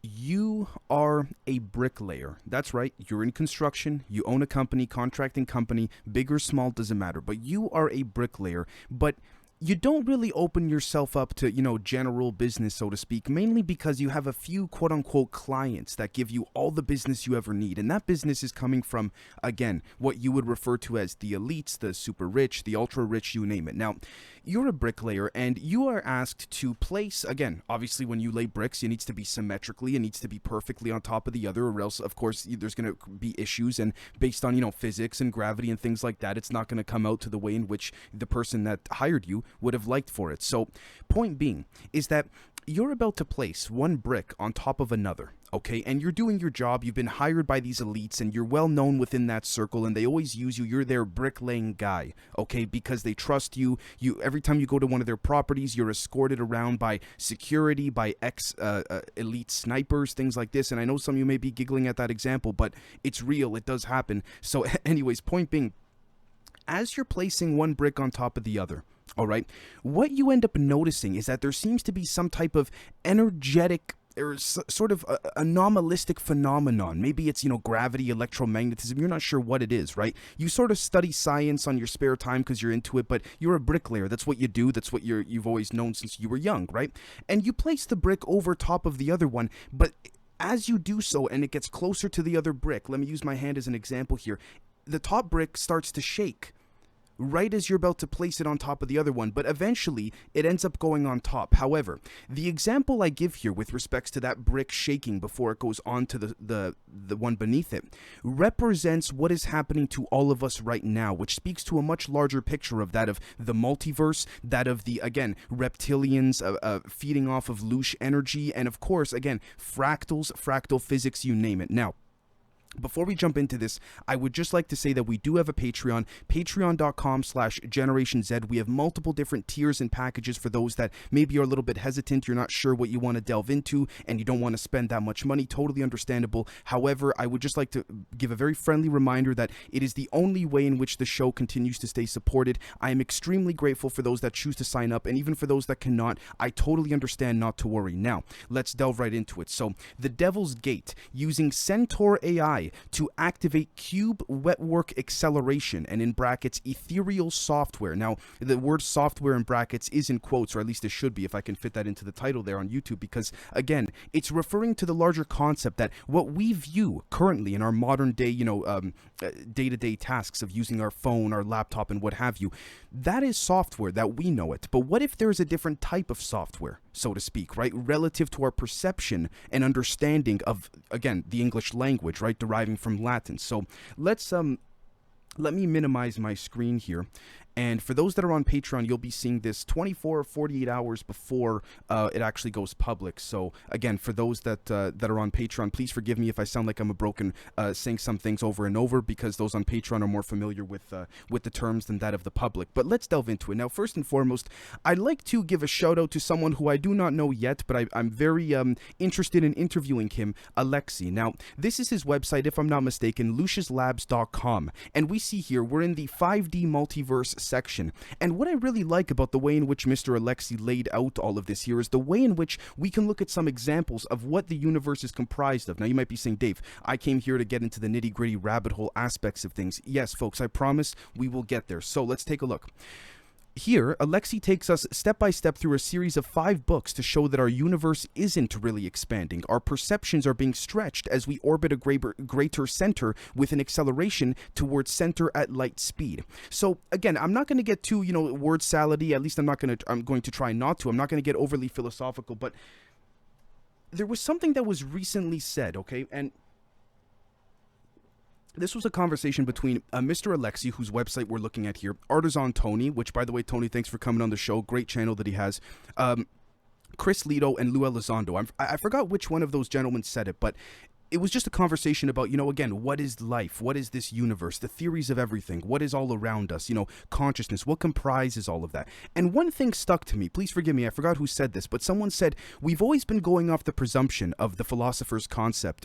You are a bricklayer. That's right. You're in construction. You own a company, contracting company, big or small, doesn't matter. But you are a bricklayer. But you don't really open yourself up to, general business, so to speak, mainly because you have a few quote unquote clients that give you all the business you ever need. And that business is coming from, again, what you would refer to as the elites, the super rich, the ultra rich, you name it. Now, you're a bricklayer and you are asked to place, again, obviously when you lay bricks, it needs to be symmetrically, it needs to be perfectly on top of the other, or else, of course, there's going to be issues. And based on, physics and gravity and things like that, it's not going to come out to the way in which the person that hired you would have liked for it. So, point being is that you're about to place one brick on top of another, okay? And you're doing your job. You've been hired by these elites and you're well known within that circle and they always use you. You're their bricklaying guy, okay? Because they trust you. Every time you go to one of their properties, you're escorted around by security, by elite snipers, things like this. And I know some of you may be giggling at that example, but it's real. It does happen. So anyways, point being, as you're placing one brick on top of the other, all right, what you end up noticing is that there seems to be some type of energetic or sort of anomalistic phenomenon. Maybe it's, gravity, electromagnetism. You're not sure what it is, right? You sort of study science on your spare time because you're into it, but you're a bricklayer. That's what you do. That's what you've always known since you were young, right? And you place the brick over top of the other one, but as you do so and it gets closer to the other brick, let me use my hand as an example here, the top brick starts to shake right as you're about to place it on top of the other one, but eventually it ends up going on top. However, the example I give here with respects to that brick shaking before it goes on to the one beneath it represents what is happening to all of us right now, which speaks to a much larger picture of that of the multiverse, that of the, again, reptilians feeding off of louche energy, and of course, again, fractals, fractal physics, you name it. Now, before we jump into this, I would just like to say that we do have a Patreon, patreon.com/Generation Z. We have multiple different tiers and packages for those that maybe are a little bit hesitant, you're not sure what you want to delve into, and you don't want to spend that much money. Totally understandable. However, I would just like to give a very friendly reminder that it is the only way in which the show continues to stay supported. I am extremely grateful for those that choose to sign up, and even for those that cannot, I totally understand, not to worry. Now, let's delve right into it. So, the Devil's Gate, using CENTAUR AI to activate Cube Wetwork acceleration, and in brackets, ethereal software. Now, the word software in brackets is in quotes, or at least it should be if I can fit that into the title there on YouTube, because, again, it's referring to the larger concept that what we view currently in our modern day, day-to-day tasks of using our phone, our laptop, and what have you, that is software that we know it. But what if there's a different type of software, so to speak, right, relative to our perception and understanding of, again, the English language, right, deriving from Latin. So let me minimize my screen here. And for those that are on Patreon, you'll be seeing this 24 or 48 hours before it actually goes public. So again, for those that are on Patreon, please forgive me if I sound like I'm a broken saying some things over and over, because those on Patreon are more familiar with the terms than that of the public. But let's delve into it. Now, first and foremost, I'd like to give a shout out to someone who I do not know yet, but I'm very interested in interviewing him, Alexi. Now, this is his website, if I'm not mistaken, luciuslabs.com. And we see here, we're in the 5D multiverse section. And what I really like about the way in which Mr. Alexi laid out all of this here is the way in which we can look at some examples of what the universe is comprised of. Now, you might be saying, Dave, I came here to get into the nitty-gritty rabbit hole aspects of things. Yes, folks, I promise we will get there. So let's take a look. Here, Alexi takes us step by step through a series of 5 books to show that our universe isn't really expanding. Our perceptions are being stretched as we orbit a greater center with an acceleration towards center at light speed. So again, I'm not going to get too, word salady. At least I'm going to try not to. I'm not going to get overly philosophical, but there was something that was recently said, okay? And this was a conversation between Mr. Alexi, whose website we're looking at here, Artisan Tony, which, by the way, Tony, thanks for coming on the show. Great channel that he has. Chris Lito and Lou Elizondo. I forgot which one of those gentlemen said it, but it was just a conversation about, again, what is life? What is this universe? The theories of everything. What is all around us? Consciousness. What comprises all of that? And one thing stuck to me. Please forgive me. I forgot who said this, but someone said, we've always been going off the presumption of the philosopher's concept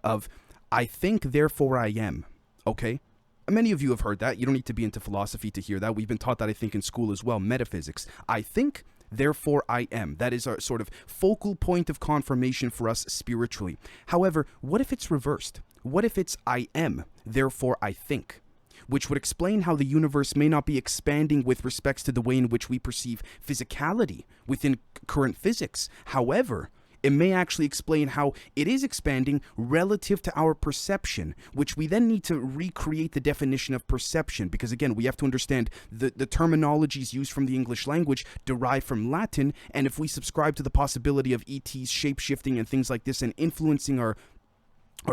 of, I think, therefore I am, okay? Many of you have heard that. You don't need to be into philosophy to hear that. We've been taught that, I think, in school as well, metaphysics. I think, therefore I am. That is our sort of focal point of confirmation for us spiritually. However, what if it's reversed? What if it's I am, therefore I think? Which would explain how the universe may not be expanding with respects to the way in which we perceive physicality within current physics. However, it may actually explain how it is expanding relative to our perception, which we then need to recreate the definition of perception, because again, we have to understand the terminologies used from the English language derive from Latin, and if we subscribe to the possibility of ETs shape-shifting and things like this and influencing our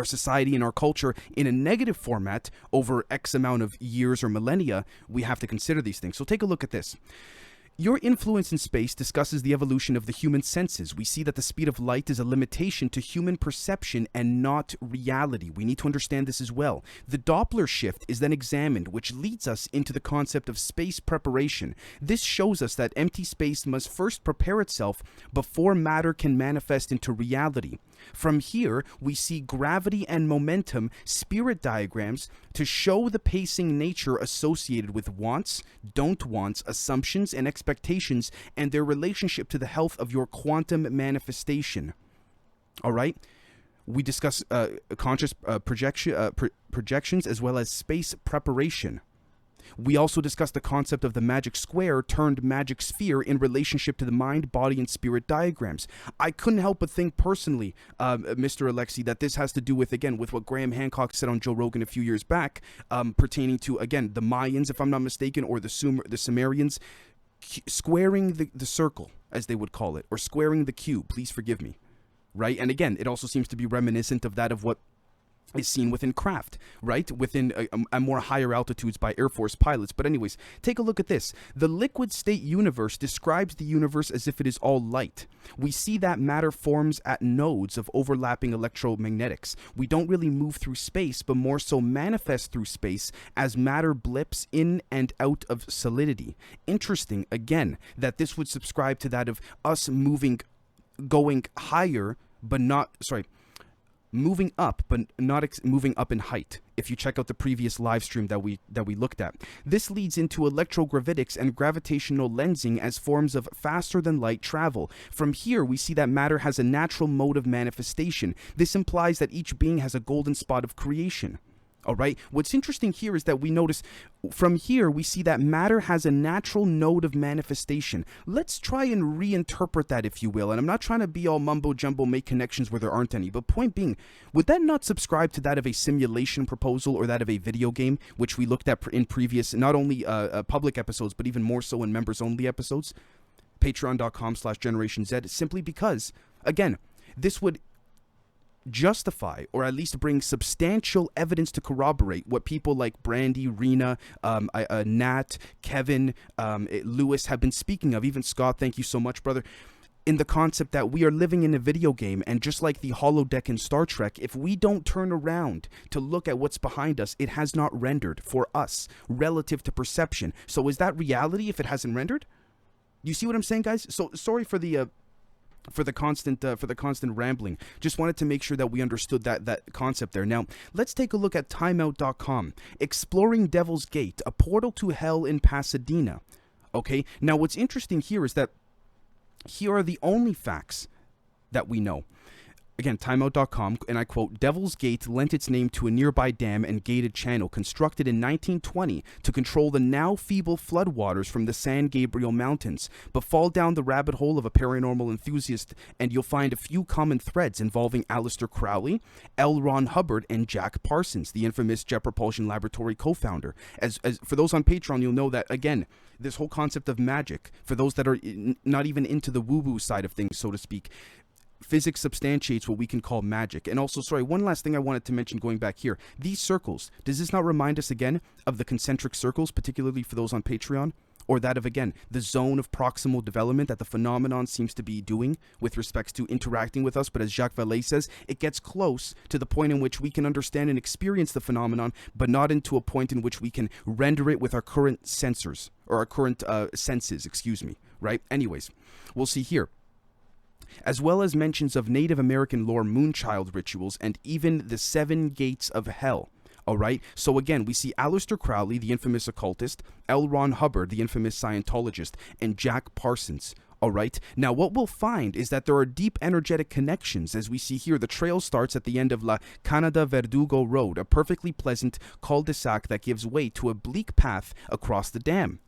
society and our culture in a negative format over X amount of years or millennia, we have to consider these things. So take a look at this. Your influence in space discusses the evolution of the human senses. We see that the speed of light is a limitation to human perception and not reality. We need to understand this as well. The Doppler shift is then examined, which leads us into the concept of space preparation. This shows us that empty space must first prepare itself before matter can manifest into reality. From here, we see gravity and momentum spirit diagrams to show the pacing nature associated with wants, don't wants, assumptions, and expectations, and their relationship to the health of your quantum manifestation. All right? We discuss conscious projections as well as space preparation. We also discussed the concept of the magic square turned magic sphere in relationship to the mind, body, and spirit diagrams. I couldn't help but think personally, Mr. Alexi, that this has to do with, again, with what Graham Hancock said on Joe Rogan a few years back, pertaining to, again, the Mayans, if I'm not mistaken, or the Sumerians, squaring the circle, as they would call it, or squaring the cube. Please forgive me. Right? And again, it also seems to be reminiscent of that of what is seen within craft, right? Within a more higher altitudes by Air Force pilots. But anyways, take a look at this. The liquid state universe describes the universe as if it is all light. We see that matter forms at nodes of overlapping electromagnetics. We don't really move through space, but more so manifest through space as matter blips in and out of solidity. Interesting, again, that this would subscribe to that of us going higher, but not, moving up, but not moving up in height. If you check out the previous live stream that we looked at, this leads into electrogravitics and gravitational lensing as forms of faster than light travel. From here, we see that matter has a natural mode of manifestation. This implies that each being has a golden spot of creation. All right. What's interesting here is that we notice from here, we see that matter has a natural node of manifestation. Let's try and reinterpret that, if you will. And I'm not trying to be all mumbo jumbo, make connections where there aren't any. But point being, would that not subscribe to that of a simulation proposal or that of a video game, which we looked at in previous, not only public episodes, but even more so in members only episodes? Patreon.com/Generation Z, simply because, again, this would justify or at least bring substantial evidence to corroborate what people like Brandy, Rena, Nat, Kevin, Lewis have been speaking of. Even Scott, thank you so much, brother. In the concept that we are living in a video game, and just like the holodeck in Star Trek, if we don't turn around to look at what's behind us, it has not rendered for us relative to perception. So is that reality if it hasn't rendered? You see what I'm saying, guys? So sorry for the constant rambling. Just wanted to make sure that we understood that concept there. Now, let's take a look at timeout.com. Exploring Devil's Gate, a portal to hell in Pasadena. Okay, now what's interesting here is that here are the only facts that we know. Again, timeout.com, and I quote, Devil's Gate lent its name to a nearby dam and gated channel constructed in 1920 to control the now feeble floodwaters from the San Gabriel Mountains. But fall down the rabbit hole of a paranormal enthusiast and you'll find a few common threads involving Aleister Crowley, L. Ron Hubbard, and Jack Parsons, the infamous Jet Propulsion Laboratory co-founder. As for those on Patreon, you'll know that, again, this whole concept of magic, for those that are not even into the woo-woo side of things, so to speak, physics substantiates what we can call magic. And also, sorry, one last thing I wanted to mention going back here. These circles, does this not remind us again of the concentric circles, particularly for those on Patreon? Or that of, again, the zone of proximal development that the phenomenon seems to be doing with respects to interacting with us. But as Jacques Vallée says, it gets close to the point in which we can understand and experience the phenomenon, but not into a point in which we can render it with our current sensors, or our current senses, excuse me, right? Anyways, we'll see here. As well as mentions of Native American lore moonchild rituals and even the 7 gates of hell. All right. So again, we see Aleister Crowley, the infamous occultist, L. Ron Hubbard, the infamous Scientologist, and Jack Parsons. All right. Now, what we'll find is that there are deep energetic connections. As we see here, the trail starts at the end of La Canada Verdugo Road, a perfectly pleasant cul-de-sac that gives way to a bleak path across the dam.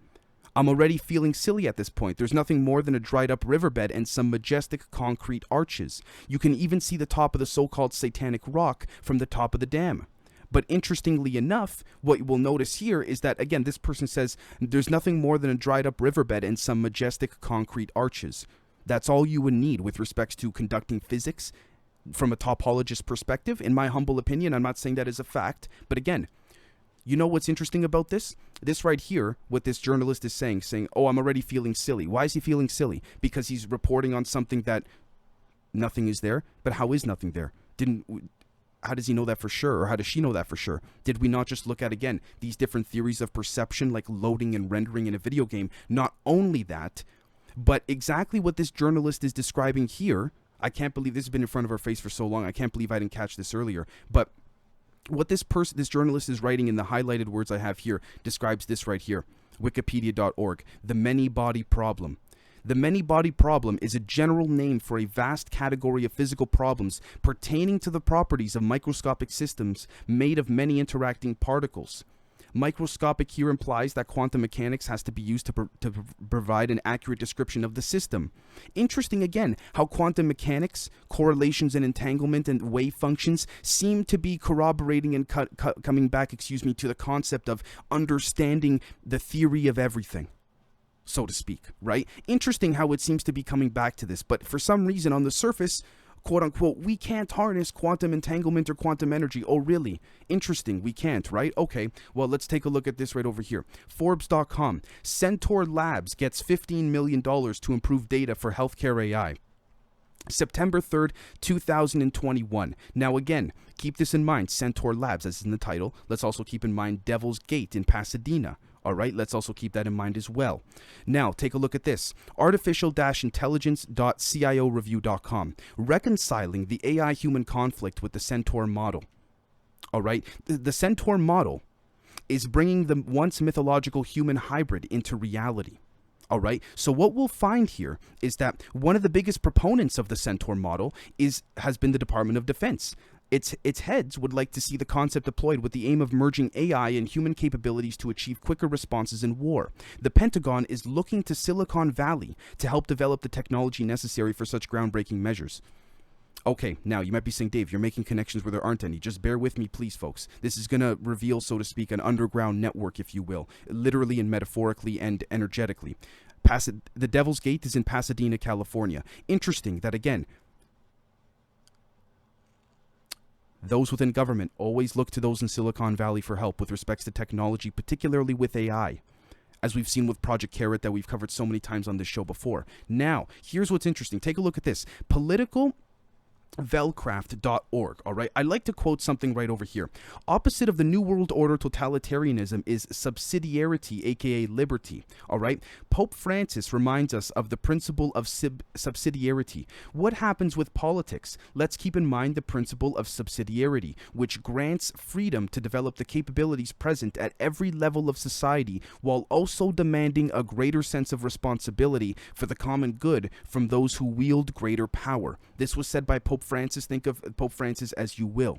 I'm already feeling silly at this point. There's nothing more than a dried up riverbed and some majestic concrete arches. You can even see the top of the so-called Satanic Rock from the top of the dam. But interestingly enough, what you will notice here is that, again, this person says there's nothing more than a dried up riverbed and some majestic concrete arches. That's all you would need with respects to conducting physics from a topologist perspective. In my humble opinion, I'm not saying that is a fact, but again, you know what's interesting about this? This right here, what this journalist is saying, oh, I'm already feeling silly. Why is he feeling silly? Because he's reporting on something that nothing is there. But how is nothing there? How does he know that for sure? Or how does she know that for sure? Did we not just look at, again, these different theories of perception, like loading and rendering in a video game? Not only that, but exactly what this journalist is describing here. I can't believe this has been in front of our face for so long. I can't believe I didn't catch this earlier. But what this journalist is writing in the highlighted words I have here describes this right here. Wikipedia.org. The many-body problem. The many-body problem is a general name for a vast category of physical problems pertaining to the properties of microscopic systems made of many interacting particles. Microscopic here implies that quantum mechanics has to be used to provide an accurate description of the system. Interesting again how quantum mechanics, correlations and entanglement and wave functions seem to be corroborating and coming back, to the concept of understanding the theory of everything, so to speak, right? Interesting how it seems to be coming back to this, but for some reason on the surface, quote unquote, we can't harness quantum entanglement or quantum energy. Oh, really? Interesting. We can't, right? Okay. Well, let's take a look at this right over here. Forbes.com. CENTAUR Labs gets $15 million to improve data for healthcare AI. September 3rd, 2021. Now, again, keep this in mind. CENTAUR Labs, as in the title. Let's also keep in mind Devil's Gate in Pasadena. All right, let's also keep that in mind as well. Now, take a look at this. Artificial-intelligence.cioreview.com. Reconciling the AI-human conflict with the CENTAUR model. All right, the CENTAUR model is bringing the once mythological human hybrid into reality. All right, so what we'll find here is that one of the biggest proponents of the CENTAUR model has been the Department of Defense. Its heads would like to see the concept deployed with the aim of merging AI and human capabilities to achieve quicker responses in war. The Pentagon is looking to Silicon Valley to help develop the technology necessary for such groundbreaking measures. Okay, now you might be saying, Dave, you're making connections where there aren't any. Just bear with me, please, folks. This is going to reveal, so to speak, an underground network, if you will, literally and metaphorically and energetically. The Devil's Gate is in Pasadena, California. Interesting that, again, those within government always look to those in Silicon Valley for help with respects to technology, particularly with AI, as we've seen with Project Carrot that we've covered so many times on this show before. Now, here's what's interesting. Take a look at this. Velcraft.org, all right? I like to quote something right over here. Opposite of the New World Order totalitarianism is subsidiarity, aka liberty, all right? Pope Francis reminds us of the principle of subsidiarity. What happens with politics? Let's keep in mind the principle of subsidiarity, which grants freedom to develop the capabilities present at every level of society while also demanding a greater sense of responsibility for the common good from those who wield greater power. This was said by Pope Francis. Think of Pope Francis as you will,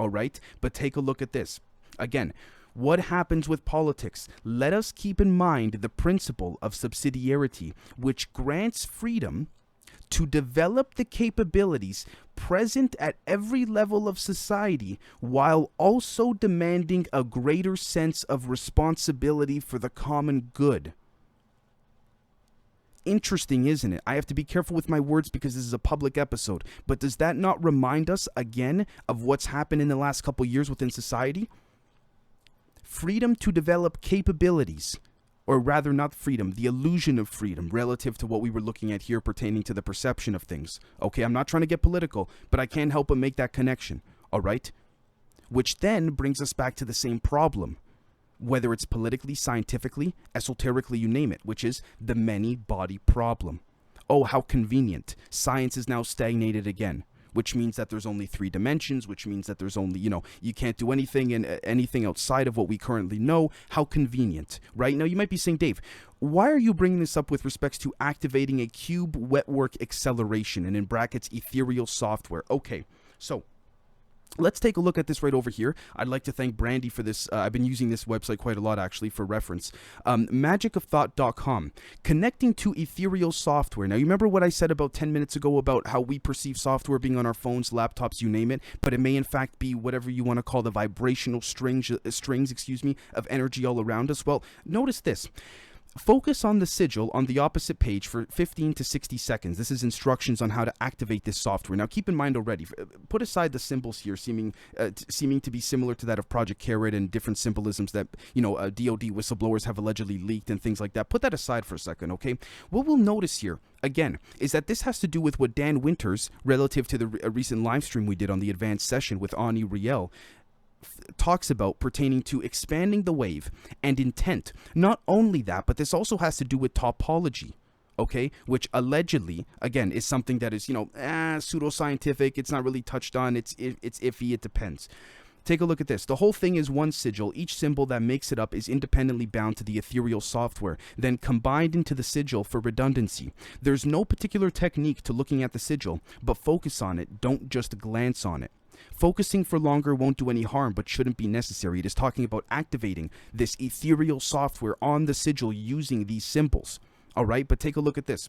all right? But take a look at this. Again, what happens with politics? Let us keep in mind the principle of subsidiarity, which grants freedom to develop the capabilities present at every level of society while also demanding a greater sense of responsibility for the common good. Interesting, isn't it? I have to be careful with my words because this is a public episode, but does that not remind us again of what's happened in the last couple years within society? Freedom to develop capabilities, or rather not freedom, the illusion of freedom relative to what we were looking at here pertaining to the perception of things. Okay, I'm not trying to get political, but I can't help but make that connection, all right? Which then brings us back to the same problem. Whether it's politically, scientifically, esoterically, you name it, which is the many-body problem. Oh, how convenient. Science is now stagnated again. which means that there's only 3 dimensions, which means that there's only, you can't do anything and anything outside of what we currently know. How convenient, right? Now, you might be saying, Dave, why are you bringing this up with respects to activating a cube Wetwork acceleration and in brackets ethereal software? Okay, so let's take a look at this right over here. I'd like to thank Brandy for this. I've been using this website quite a lot, actually, for reference. Magicofthought.com. Connecting to ethereal software. Now, you remember what I said about 10 minutes ago about how we perceive software being on our phones, laptops, you name it, but it may in fact be whatever you want to call the vibrational strings, of energy all around us? Well, notice this. Focus on the sigil on the opposite page for 15 to 60 seconds. This is instructions on how to activate this software. Now, keep in mind already, put aside the symbols here seeming to be similar to that of Project Carrot and different symbolisms that, DOD whistleblowers have allegedly leaked and things like that. Put that aside for a second, okay? What we'll notice here, again, is that this has to do with what Dan Winters, relative to the recent live stream we did on the advanced session with Ani Riel, talks about pertaining to expanding the wave and intent. Not only that, but this also has to do with topology, okay, which allegedly, again, is something that is, pseudoscientific. It's not really touched on. It's iffy. It depends. Take a look at this. The whole thing is one sigil. Each symbol that makes it up is independently bound to the ethereal software, then combined into the sigil for redundancy. There's no particular technique to looking at the sigil, but focus on it. Don't just glance on it. Focusing for longer won't do any harm, but shouldn't be necessary. It is talking about activating this ethereal software on the sigil using these symbols. All right, but take a look at this.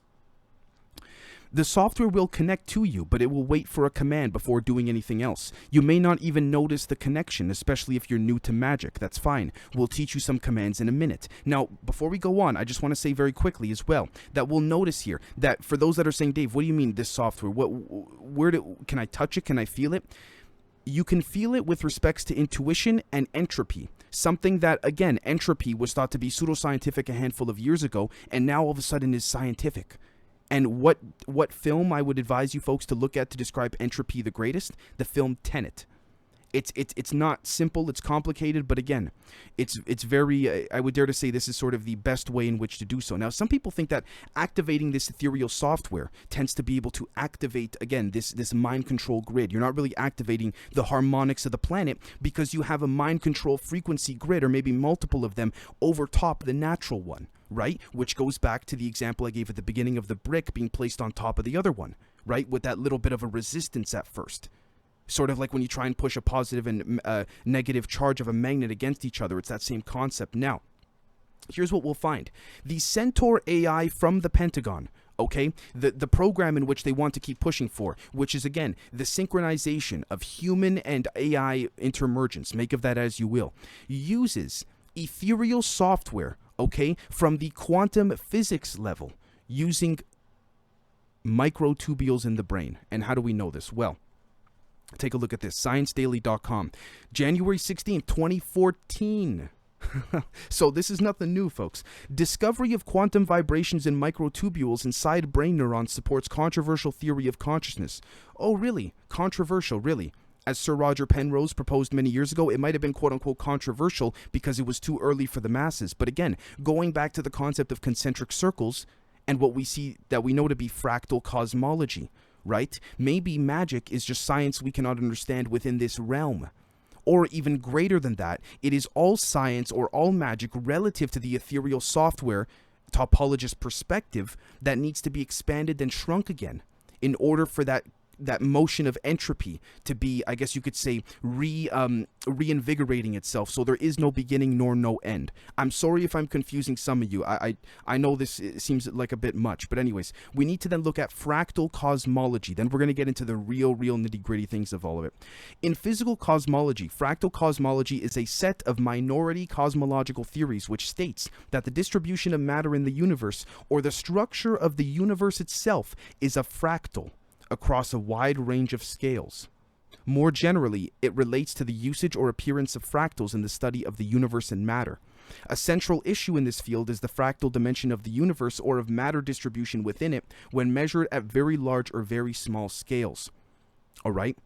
The software will connect to you, but it will wait for a command before doing anything else. You may not even notice the connection, especially if you're new to magic. That's fine. We'll teach you some commands in a minute. Now, before we go on, I just want to say very quickly as well that we'll notice here that for those that are saying, Dave, what do you mean this software? Can I touch it? Can I feel it? You can feel it with respects to intuition and entropy. Something that, again, entropy was thought to be pseudoscientific a handful of years ago, and now all of a sudden is scientific. And what film I would advise you folks to look at to describe entropy the greatest? The film Tenet. It's not simple, it's complicated, but again, it's very, I would dare to say this is sort of the best way in which to do so. Now, some people think that activating this ethereal software tends to be able to activate, again, this mind control grid. You're not really activating the harmonics of the planet because you have a mind control frequency grid, or maybe multiple of them, over top the natural one, right? Which goes back to the example I gave at the beginning of the brick being placed on top of the other one, right? With that little bit of a resistance at first. Sort of like when you try and push a positive and negative charge of a magnet against each other. It's that same concept. Now, here's what we'll find. The CENTAUR AI from the Pentagon, okay, the program in which they want to keep pushing for, which is, again, the synchronization of human and AI intermergence, make of that as you will, uses ethereal software, okay, from the quantum physics level, using microtubules in the brain. And how do we know this? Well, take a look at this. ScienceDaily.com. January 16th, 2014. So this is nothing new, folks. Discovery of quantum vibrations in microtubules inside brain neurons supports controversial theory of consciousness. Oh, really? Controversial, really? As Sir Roger Penrose proposed many years ago, it might have been quote-unquote controversial because it was too early for the masses. But again, going back to the concept of concentric circles and what we see that we know to be fractal cosmology, right? Maybe magic is just science we cannot understand within this realm. Or even greater than that, it is all science or all magic relative to the ethereal software topologist perspective that needs to be expanded and shrunk again in order for that motion of entropy to be, I guess you could say, reinvigorating itself, so there is no beginning nor no end. I'm sorry if I'm confusing some of you. I know this seems like a bit much, but anyways, we need to then look at fractal cosmology. Then we're going to get into the real nitty-gritty things of all of it. In physical cosmology, fractal cosmology is a set of minority cosmological theories which states that the distribution of matter in the universe, or the structure of the universe itself, is a fractal across a wide range of scales. More generally, it relates to the usage or appearance of fractals in the study of the universe and matter. A central issue in this field is the fractal dimension of the universe, or of matter distribution within it, when measured at very large or very small scales. All right?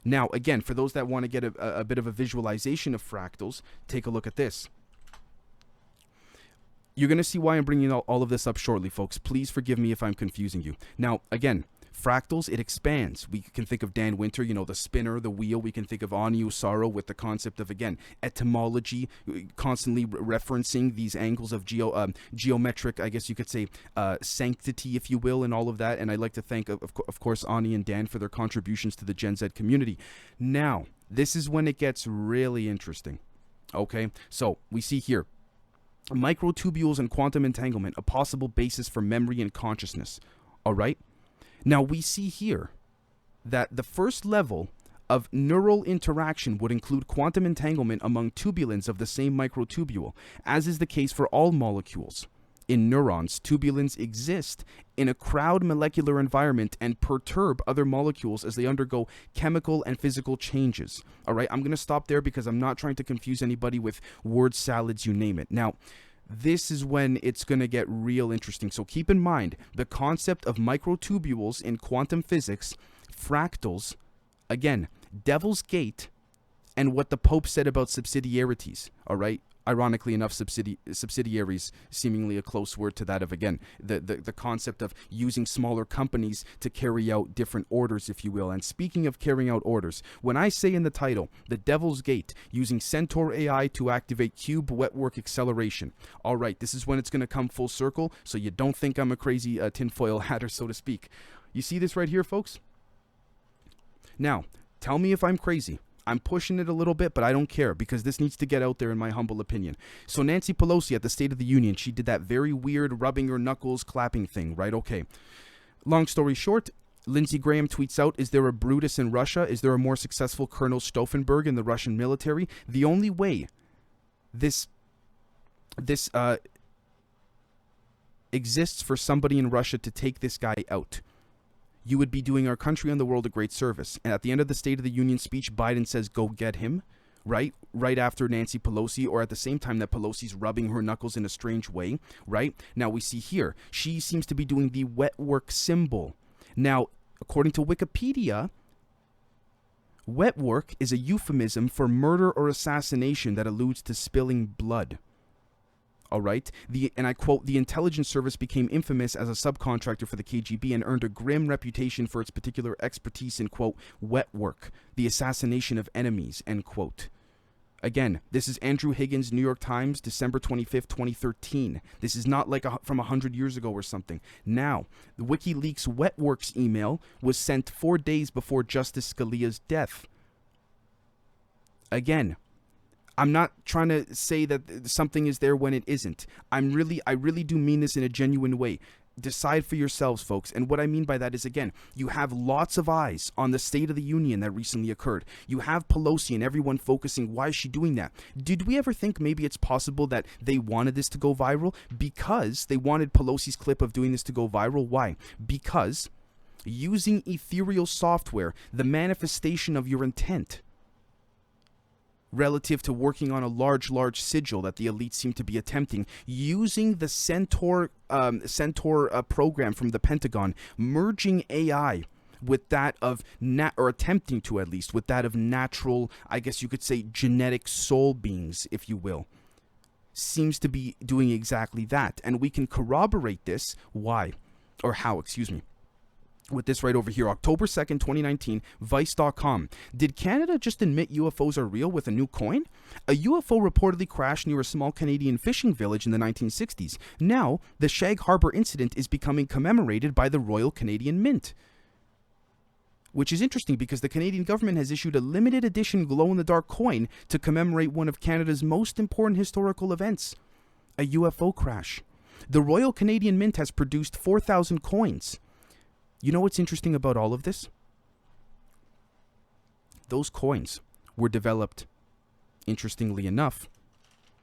Now, again, for those that want to get a bit of a visualization of fractals, take a look at this. You're going to see why I'm bringing all of this up shortly, folks. Please forgive me if I'm confusing you. Now, again, Fractals, it expands. We can think of Dan Winter, you know, the spinner, the wheel. We can think of Ani Usaro with the concept of, again, etymology, constantly referencing these angles of geometric, I guess you could say, sanctity, if you will, and all of that. And I'd like to thank, of course, Ani and Dan for their contributions to the Gen Z community. Now, this is when it gets really interesting. Okay, so we see here, microtubules and quantum entanglement, a possible basis for memory and consciousness. All right. Now we see here that the first level of neural interaction would include quantum entanglement among tubulins of the same microtubule, as is the case for all molecules. In neurons, tubulins exist in a crowd molecular environment and perturb other molecules as they undergo chemical and physical changes. All right, I'm going to stop there because I'm not trying to confuse anybody with word salads, you name it. Now, this is when it's going to get real interesting. So keep in mind the concept of microtubules in quantum physics, fractals, again, Devil's Gate, and what the Pope said about subsidiarities. All right. Ironically enough, subsidiaries, seemingly a close word to that of, again, the concept of using smaller companies to carry out different orders, if you will. And speaking of carrying out orders, when I say in the title, the Devil's Gate, using CENTAUR AI to activate Cube Wetwork acceleration. All right, this is when it's going to come full circle, so you don't think I'm a crazy tinfoil hatter, so to speak. You see this right here, folks? Now, tell me if I'm crazy. I'm pushing it a little bit, but I don't care because this needs to get out there in my humble opinion. So Nancy Pelosi at the State of the Union, she did that very weird rubbing her knuckles clapping thing, right? Okay. Long story short, Lindsey Graham tweets out, is there a Brutus in Russia? Is there a more successful Colonel Stauffenberg in the Russian military? The only way this exists for somebody in Russia to take this guy out, you would be doing our country and the world a great service. And at the end of the State of the Union speech, Biden says, go get him, right? Right after Nancy Pelosi, or at the same time that Pelosi's rubbing her knuckles in a strange way, right? Now we see here, she seems to be doing the Wetwork symbol. Now, according to Wikipedia, Wetwork is a euphemism for murder or assassination that alludes to spilling blood. All right. And I quote, the intelligence service became infamous as a subcontractor for the KGB and earned a grim reputation for its particular expertise in, quote, wet work, the assassination of enemies, end quote. Again, this is Andrew Higgins, New York Times, December 25th, 2013. This is not like from 100 years ago or something. Now, the WikiLeaks Wetworks email was sent 4 days before Justice Scalia's death. Again, I'm not trying to say that something is there when it isn't. I really do mean this in a genuine way. Decide for yourselves, folks. And what I mean by that is, again, you have lots of eyes on the State of the Union that recently occurred. You have Pelosi and everyone focusing, why is she doing that? Did we ever think maybe it's possible that they wanted this to go viral? Because they wanted Pelosi's clip of doing this to go viral. Why? Because using ethereal software, the manifestation of your intent, relative to working on a large sigil that the elites seem to be attempting, using the CENTAUR program from the Pentagon, merging AI with that of, or attempting to at least, with that of natural, I guess you could say, genetic soul beings, if you will, seems to be doing exactly that. And we can corroborate this, why, or how, excuse me, with this right over here, October 2nd, 2019, Vice.com. Did Canada just admit UFOs are real with a new coin? A UFO reportedly crashed near a small Canadian fishing village in the 1960s. Now, the Shag Harbor incident is becoming commemorated by the Royal Canadian Mint. Which is interesting because the Canadian government has issued a limited edition glow-in-the-dark coin to commemorate one of Canada's most important historical events, a UFO crash. The Royal Canadian Mint has produced 4,000 coins. You know what's interesting about all of this? Those coins were developed, interestingly enough,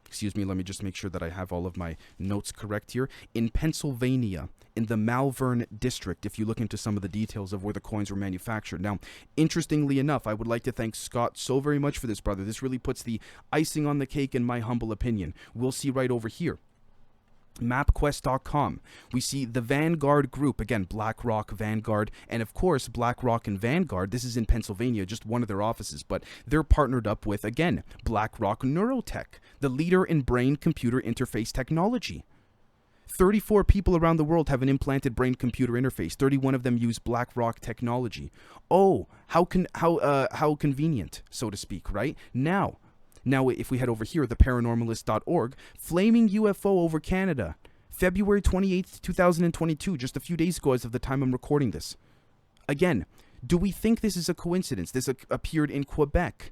excuse me, let me just make sure that I have all of my notes correct here, in Pennsylvania, in the Malvern district, if you look into some of the details of where the coins were manufactured. Now, interestingly enough, I would like to thank Scott so very much for this, brother. This really puts the icing on the cake in my humble opinion. We'll see right over here. MapQuest.com. We see the Vanguard Group, again, BlackRock, Vanguard, and of course, BlackRock and Vanguard. This is in Pennsylvania, just one of their offices, but they're partnered up with, again, BlackRock Neurotech, the leader in brain-computer interface technology. 34 people around the world have an implanted brain-computer interface. 31 of them use BlackRock technology. Oh, how convenient, so to speak, right? Now, if we head over here, theparanormalist.org, flaming UFO over Canada, February 28th, 2022, just a few days ago as of the time I'm recording this. Again, do we think this is a coincidence? This appeared in Quebec.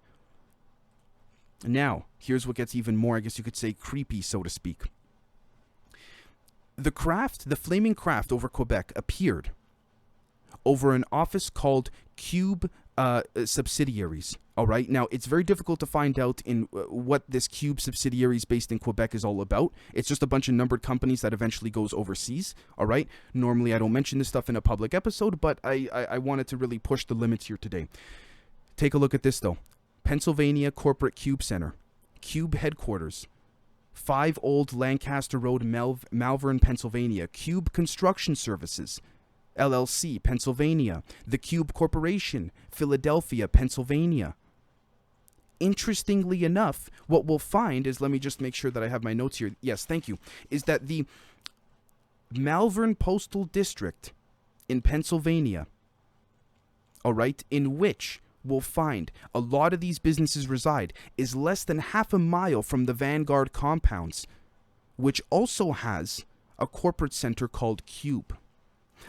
Now, here's what gets even more, I guess you could say, creepy, so to speak. The flaming craft over Quebec appeared over an office called CUBOID subsidiaries. All right. Now, it's very difficult to find out in what this CUBOID subsidiaries based in Quebec is all about. It's just a bunch of numbered companies that eventually goes overseas. All right. Normally, I don't mention this stuff in a public episode, but I wanted to really push the limits here today. Take a look at this, though. Pennsylvania Corporate Cube Center, Cube headquarters, 5 Old Lancaster Road, Malvern, Pennsylvania. Cube Construction Services, LLC, Pennsylvania. The Cube Corporation, Philadelphia, Pennsylvania. Interestingly enough, what we'll find is, let me just make sure that I have my notes here. Yes, thank you. Is that the Malvern Postal District in Pennsylvania, all right, in which we'll find a lot of these businesses reside, is less than half a mile from the Vanguard compounds, which also has a corporate center called Cube.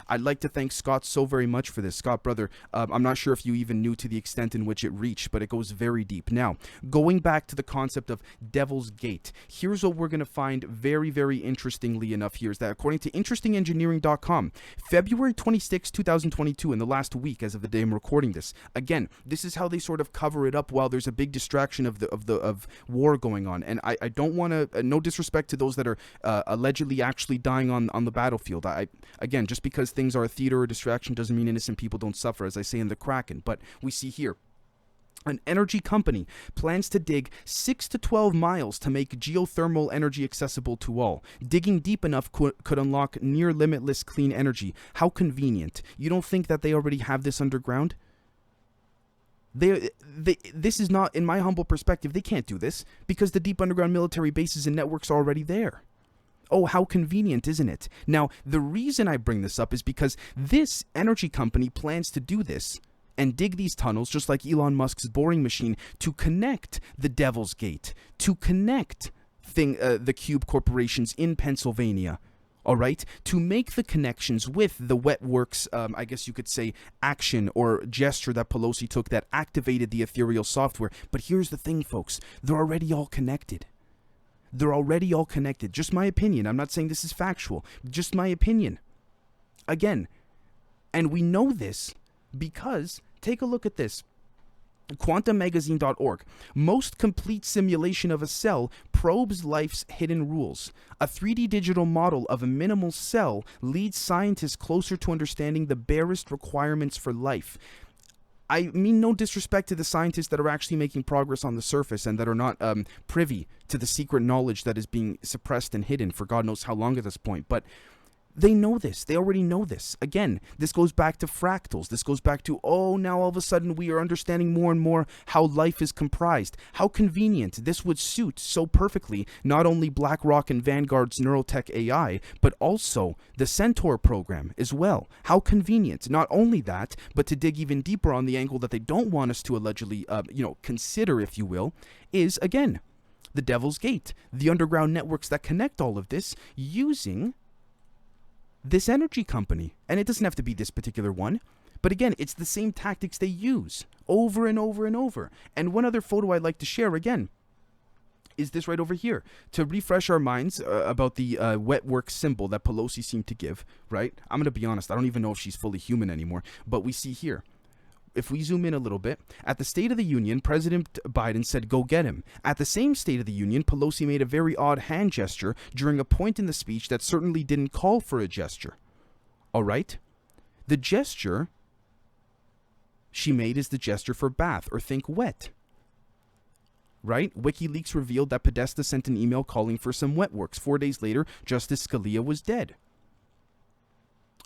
I'd like to thank Scott so very much for this. Scott, brother, I'm not sure if you even knew to the extent in which it reached, but it goes very deep. Now, going back to the concept of Devil's Gate, here's what we're going to find very, very interestingly enough here, is that according to interestingengineering.com, February 26, 2022, in the last week as of the day I'm recording this, again, this is how they sort of cover it up while there's a big distraction of war going on. And I don't want to, no disrespect to those that are allegedly actually dying on the battlefield. Again, just because things are a theater or distraction doesn't mean innocent people don't suffer, as I say in the Kraken. But we see here, an energy company plans to dig 6 to 12 miles to make geothermal energy accessible to all. Digging deep enough could unlock near limitless clean energy. How convenient. You don't think that they already have this underground? This is not, in my humble perspective, they can't do this because the deep underground military bases and networks are already there. Oh, how convenient, isn't it? Now, the reason I bring this up is because this energy company plans to do this and dig these tunnels, just like Elon Musk's boring machine, to connect the Devil's Gate, to connect the Cube corporations in Pennsylvania, all right, to make the connections with the Wetworks, I guess you could say, action or gesture that Pelosi took that activated the ethereal software. But here's the thing, folks. They're already all connected. They're already all connected. Just my opinion. I'm not saying this is factual. Just my opinion. Again, and we know this because, take a look at this. QuantumMagazine.org. Most complete simulation of a cell probes life's hidden rules. A 3D digital model of a minimal cell leads scientists closer to understanding the barest requirements for life. I mean no disrespect to the scientists that are actually making progress on the surface and that are not privy to the secret knowledge that is being suppressed and hidden for God knows how long at this point. But they know this. They already know this. Again, this goes back to fractals. This goes back to, oh, now all of a sudden we are understanding more and more how life is comprised. How convenient. This would suit so perfectly not only BlackRock and Vanguard's Neurotech AI, but also the CENTAUR program as well. How convenient. Not only that, but to dig even deeper on the angle that they don't want us to allegedly, consider, if you will, is, again, the Devil's Gate. The underground networks that connect all of this using this energy company. And it doesn't have to be this particular one, but again, it's the same tactics they use over and over and over. And one other photo I'd like to share again is this right over here to refresh our minds about the Wetwork symbol that Pelosi seemed to give, right? I'm going to be honest, I don't even know if she's fully human anymore, but we see here, if we zoom in a little bit, at the State of the Union, President Biden said, go get him. At the same State of the Union, Pelosi made a very odd hand gesture during a point in the speech that certainly didn't call for a gesture. All right? The gesture she made is the gesture for bath, or think wet. Right? WikiLeaks revealed that Podesta sent an email calling for some Wetworks. 4 days later, Justice Scalia was dead.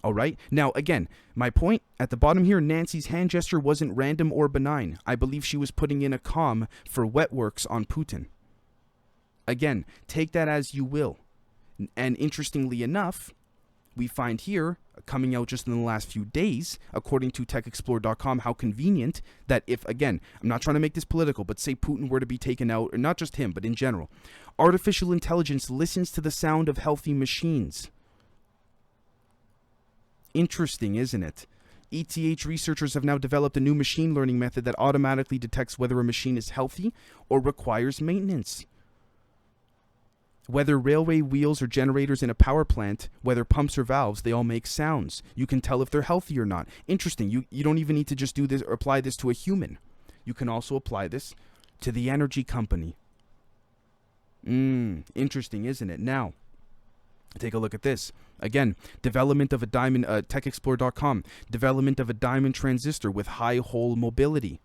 All right. Now, again, my point at the bottom here, Nancy's hand gesture wasn't random or benign. I believe she was putting in a comm for Wetworks on Putin. Again, take that as you will. And interestingly enough, we find here, coming out just in the last few days, according to techexplore.com, how convenient that if, again, I'm not trying to make this political, but say Putin were to be taken out, or not just him, but in general, artificial intelligence listens to the sound of healthy machines. Interesting, isn't it? ETH researchers have now developed a new machine learning method that automatically detects whether a machine is healthy or requires maintenance. Whether railway wheels or generators in a power plant, whether pumps or valves, they all make sounds. You can tell if they're healthy or not. Interesting. You don't even need to just do this or apply this to a human. You can also apply this to the energy company. Interesting, isn't it? Now, take a look at this. Again, development of a diamond, techexplore.com, development of a diamond transistor with high hole mobility.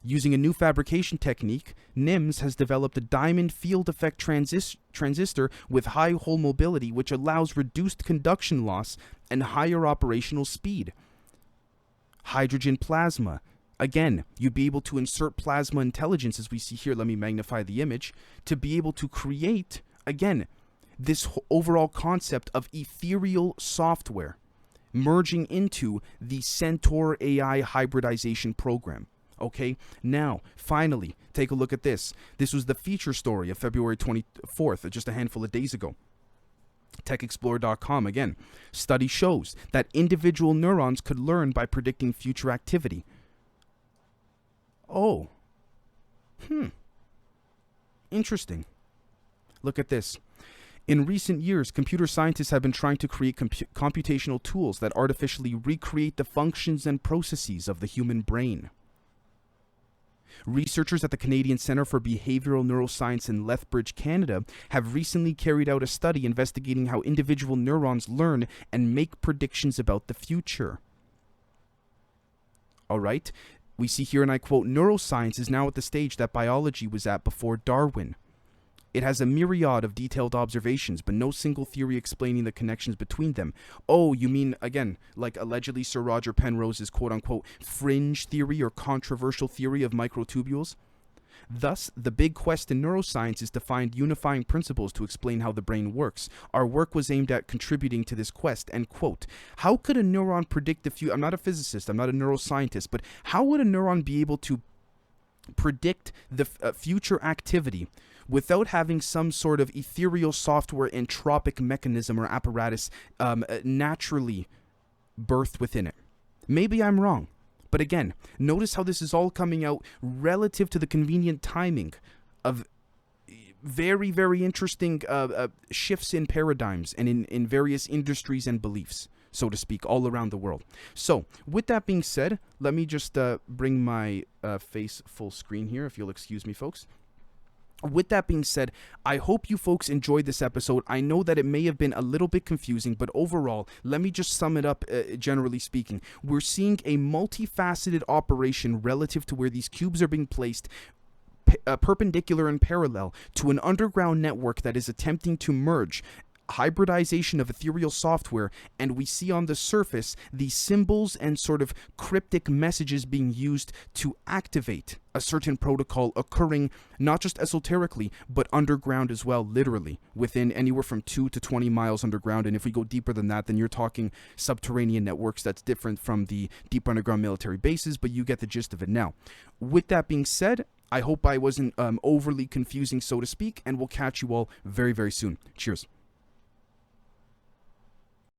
Using a new fabrication technique, NIMS has developed a diamond field effect transistor with high hole mobility, which allows reduced conduction loss and higher operational speed. Hydrogen plasma. Again, you'd be able to insert plasma intelligence, as we see here. Let me magnify the image, to be able to create, again, this overall concept of ethereal software merging into the CENTAUR AI hybridization program. Okay, now, finally, take a look at this. This was the feature story of February 24th, just a handful of days ago. TechExplorer.com, again. Study shows that individual neurons could learn by predicting future activity. Oh. Interesting. Look at this. In recent years, computer scientists have been trying to create computational tools that artificially recreate the functions and processes of the human brain. Researchers at the Canadian Centre for Behavioural Neuroscience in Lethbridge, Canada, have recently carried out a study investigating how individual neurons learn and make predictions about the future. All right, we see here, and I quote, "Neuroscience is now at the stage that biology was at before Darwin. It has a myriad of detailed observations, but no single theory explaining the connections between them." Oh, you mean, again, like allegedly Sir Roger Penrose's quote-unquote fringe theory or controversial theory of microtubules? Thus, the big quest in neuroscience is to find unifying principles to explain how the brain works. Our work was aimed at contributing to this quest, end quote. How could a neuron predict the future? I'm not a physicist, I'm not a neuroscientist, but how would a neuron be able to predict the future activity without having some sort of ethereal software entropic mechanism or apparatus naturally birthed within it? Maybe I'm wrong. But again, notice how this is all coming out relative to the convenient timing of very, very interesting shifts in paradigms and in various industries and beliefs, so to speak, all around the world. So, with that being said, let me just bring my face full screen here, if you'll excuse me, folks. With that being said, I hope you folks enjoyed this episode. I know that it may have been a little bit confusing, but overall, let me just sum it up, generally speaking. We're seeing a multifaceted operation relative to where these cubes are being placed perpendicular and parallel to an underground network that is attempting to merge hybridization of ethereal software, and we see on the surface the symbols and sort of cryptic messages being used to activate a certain protocol occurring not just esoterically but underground as well, literally within anywhere from 2 to 20 miles underground. And if we go deeper than that, then you're talking subterranean networks. That's different from the deep underground military bases, but you get the gist of it. Now, with that being said, I hope I wasn't overly confusing, so to speak, and we'll catch you all very, very soon. Cheers.